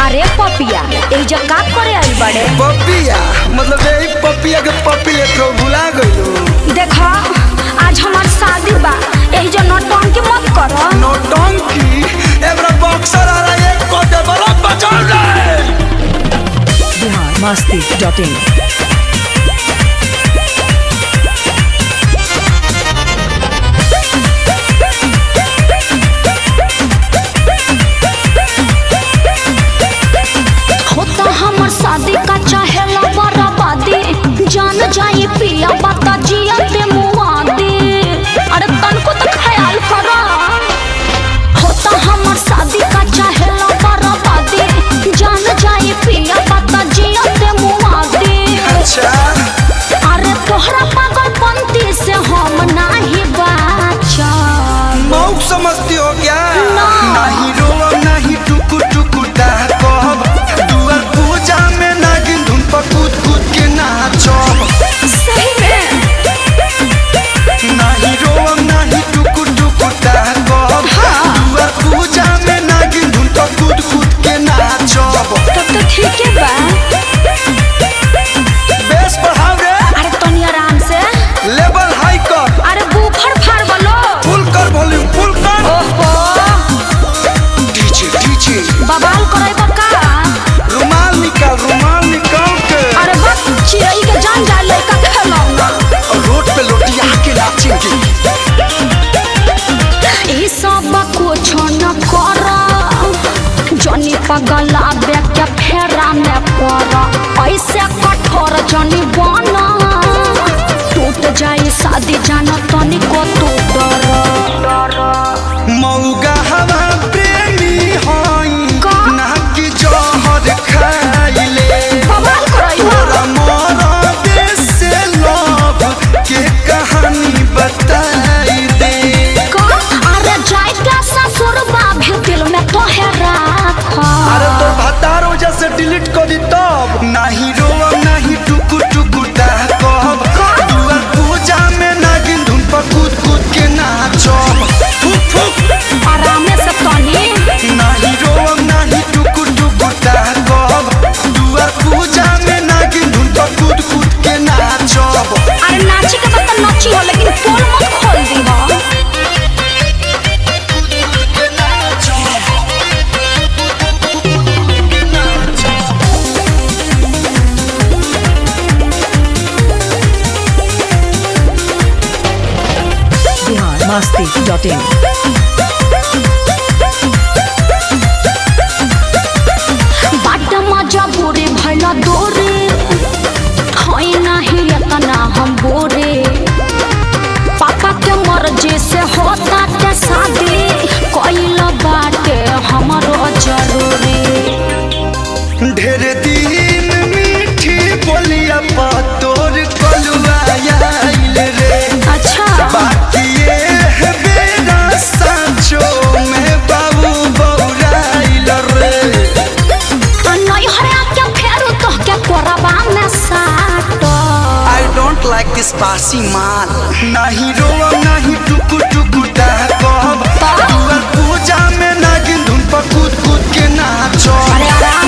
अरे पपिया ए जगह करे आई बड़े पपिया मतलब यही पपिया के पपी ले तो भुला गइलो। देखा आज हमार शादी बा यही जो नौटंकी मत करो। नौटंकी एबरा बॉक्सर आ रहा है को दे बड़ा बचा ले। biharmasti.in होता हमार शादी का चाहे बर्बादी जान जाए पिया बता जिया ते मुआदी। अरे तन को तो ख्याल करो। होता हमार शादी का चाहे बर्बादी जान जाए पिया बता जिया ते मुआदी। अच्छा अरे तोहरा पागलपंती से हम नहीं बाचा। मौक समझती हो क्या? ना। नहीं रोवा नहीं टुकु टुकु कहब दुआर पूजा में नागिन धुन पर कूद कूद के नाचो। सही में नहीं रोवा नहीं टुकु टुकु कहब दुआर पूजा में नागिन धुन पर कूद कूद के नाचो। तब तो ठीक है बा। बेस बढ़ाओ रे। अरे तनी आराम से। लेवल हाई कर। अरे बूफर फाड़ बोलो। फुल कर वॉल्यूम फुल कर। ओहो डीजे डीजे बवाल करे बका। रुमाल निकाल के। अरे बस चिड़ै के जान जा लइका खेलौना। रोड पे लोटिया के नाचेंगे। ई सब कुछ न कर जनी पगला के फेरा में पड़। ऐसे कठोर जनी बना टूट जाए शादी जाना तनी को तू डर। मौगा हवा प्रेमी हई का? ना कि जहर खाइले। बवाल करई तोरा मोरा देश से लव के कहानी बताई दे। अरे जाए क्या ससुर भी दिल में तो है राख। अरे तो भतार वजह से डिलीट कर दी तब। नहीं रोवा नहीं टुकु टुकु कहब दुआर पूजा में नागिन धुन पर कूद कूद के नाचो। फुक फुक आराम से तनी। नहीं रोवा नहीं टुकु टुकु कहब दुआर पूजा में नागिन धुन पर कूद कूद के नाचो। अरे नाची के बता नाची हो लेकिन पोल मत खोल दी हो। biharmasti.in बाट मजा बोरे भला दोरे होई नहीं इतना हम बोरे। पापा के मर्जी से होता के शादी कोइल बाटे हमरो जरूरी। ढेर दिन मीठी बोलिया पा तोर कलुआ आइल रे। अच्छा बाकी ये है बेरा सांचो में बाबू बौराइल रे। नहीं हरा के फेरू तो के कोरबा में साटो। I don't like this बासी माल। नहीं रोवा नहीं टुकु टुकु कहब दुआर पूजा में नागिन धुन पर कूद कूद के नाचो। अरे आराम